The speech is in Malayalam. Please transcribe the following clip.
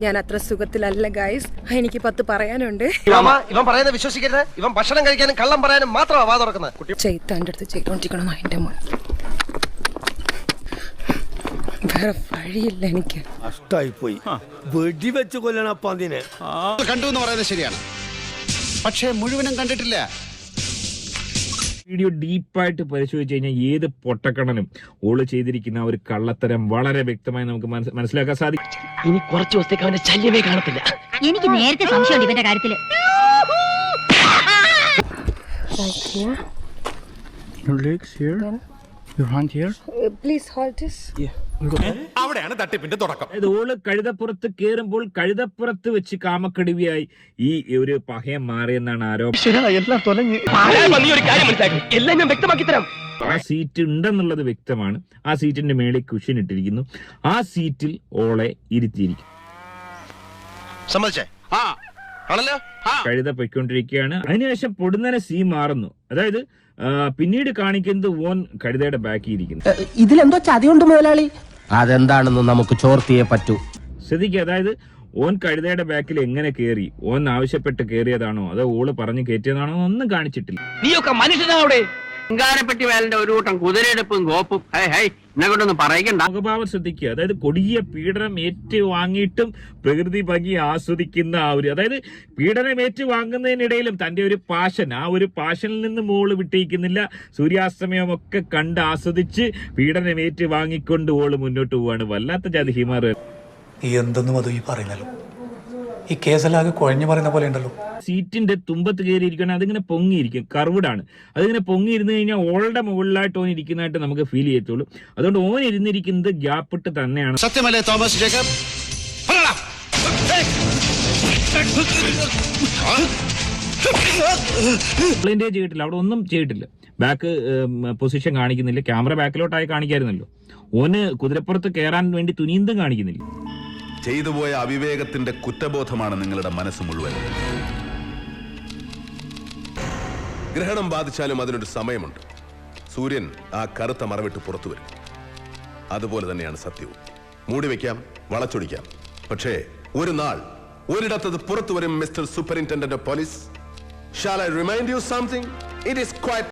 ഞാൻ അത്ര സുഖത്തിലല്ല ഗൈസ്, എനിക്ക് 10 പറയാനുണ്ട്. ഇവൻ പറയുന്നത് വിശ്വസിക്കരുത്. ഇവൻ ഭക്ഷണം കഴിക്കാനും കള്ളം പറയാനും മാത്രമാണ് വാ തുറക്കുന്നത്. ചെയ്താൻ്റെ അടുത്ത് ചെയ്തോണ്ടിരിക്കണം അതിന്റെ മോൻ. വേറെ വഴിയില്ല എനിക്ക്. പോയി വെടി വെച്ച് കൊല്ലണം അതിനെ. കണ്ടു എന്ന് പറയുന്നത് ശരിയാണ്, പക്ഷേ മുഴുവനും കണ്ടിട്ടില്ല. വീഡിയോ ഡീപ്പായിട്ട് പരിശോധിച്ച് കഴിഞ്ഞാൽ ഏത് പൊട്ടക്കണനും ഓള് ചെയ്തിരിക്കുന്ന ഒരു കള്ളത്തരം വളരെ വ്യക്തമായി നമുക്ക് മനസ്സിലാക്കാൻ സാധിക്കും. ഇനി കുറച്ച് ദിവസത്തേക്ക് അവന്റെ ശല്യമേ കാണത്തില്ല. എനിക്ക് നേരത്തെ സംശയമുണ്ട് ഇവന്റെ കാര്യത്തില്. അവിടെയാണ് തട്ടിപ്പിന്റെ തുടക്കം. ഓള് കഴുതപ്പുറത്ത് കയറുമ്പോൾ കഴുതപ്പുറത്ത് വെച്ച് കാമക്കടുവിയായി ഈ ഒരു പഹയം മാറിയെന്നാണ് ആരോപണം. ആ സീറ്റ് ഉണ്ടെന്നുള്ളത് വ്യക്തമാണ്. ആ സീറ്റിന്റെ മേളിൽ കുഷൻ ഇട്ടിരിക്കുന്നു. ആ സീറ്റിൽ ഓളെ ഇരുത്തിയിരിക്കും. കഴുത പൊയ്ക്കൊണ്ടിരിക്കുകയാണ്. അതിനുശേഷം പൊടുന്നനെ സീ മാറുന്നു. അതായത് പിന്നീട് കാണിക്കുന്നത് ഓൻ കഴുതയുടെ ബാക്കി ഇരിക്കുന്നു. ഇതിലെന്തോ ചതിയുണ്ട് മുതലാളി. അതെന്താണെന്ന് നമുക്ക് ചോർത്തിയേ പറ്റൂ. ശ്രദ്ധിക്കുക, അതായത് ഓൻ കഴുതയുടെ ബാക്കിൽ എങ്ങനെ കേറി, ഓൻ ആവശ്യപ്പെട്ട് കേറിയതാണോ അതോ ഓള് പറഞ്ഞു കയറ്റിയതാണോ ഒന്നും കാണിച്ചിട്ടില്ല. നീയൊക്കെ മനുഷ്യനാവിടെ ങ്കാരപ്പെട്ടി വേലന്റെ ഒരു കൂട്ടം കുതിരയെടുപ്പും കോപ്പും എന്നെ കൊണ്ടൊന്നും പറയിക്കണ്ട. മുഖഭാവം ശ്രദ്ധിക്കുക. അതായത് കൊടിയ പീഡനം ഏറ്റുവാങ്ങിയിട്ടും പ്രകൃതി ഭംഗി ആസ്വദിക്കുന്ന ആ ഒരു, അതായത് പീഡനം ഏറ്റുവാങ്ങുന്നതിനിടയിലും തന്റെ ഒരു പാഷൻ, ആ ഒരു പാഷനിൽ നിന്ന് മോള് വിട്ടയിക്കുന്നില്ല. സൂര്യാസ്തമയമൊക്കെ കണ്ട് ആസ്വദിച്ച് പീഡനം ഏറ്റുവാങ്ങിക്കൊണ്ട് ഓള് മുന്നോട്ട് പോവാണ്. വല്ലാത്ത ജാതി ഹിമാർ. എന്തെന്നും അത് ഈ പറയുന്നല്ലോ, ഈ കേസല്ലാകെ കുഴഞ്ഞു പറയുന്ന പോലെ ഉണ്ടല്ലോ. സീറ്റിന്റെ തുമ്പത്ത് കയറിയിരിക്കണം. അതിങ്ങനെ പൊങ്ങിയിരിക്കും, കർവ്ഡാണ്. അതിങ്ങനെ പൊങ്ങിയിരുന്നു കഴിഞ്ഞാൽ ഓളുടെ മുകളിലായിട്ട് ഓൻ ഇരിക്കുന്നതായിട്ട് നമുക്ക് ഫീൽ ചെയ്യത്തുള്ളൂ. അതുകൊണ്ട് ഓൻ ഇരുന്നിരിക്കുന്നത് ഗ്യാപ്പിട്ട് തന്നെയാണ്. സത്യമല്ലേ തോമസ് ജേക്കബ്? ചെയ്തിട്ടില്ല, അവിടെ ഒന്നും ചെയ്തിട്ടില്ല. ബാക്ക് പൊസിഷൻ കാണിക്കുന്നില്ല. ക്യാമറ ബാക്കിലോട്ടായി കാണിക്കായിരുന്നല്ലോ. ഓന് കുതിരപ്പുറത്ത് കയറാൻ വേണ്ടി തുനിയന്തും കാണിക്കുന്നില്ല. ചെയ്തുപോയ അവിവേകത്തിന്റെ കുറ്റബോധമാണ് നിങ്ങളുടെ മനസ്സ് മുഴുവൻ. ഗ്രഹണം ബാധിച്ചാലും അതിനൊരു സമയമുണ്ട്. സൂര്യൻ ആ കറുത്ത മറവിട്ട് പുറത്തു വരും. അതുപോലെ തന്നെയാണ് സത്യവും. മൂടിവെക്കാം, വളച്ചൊടിക്കാം, പക്ഷേ ഒരു നാൾ ഒരിടത്തത് പുറത്തു വരും. Mister superintendent of police, shall I remind you something? It is quite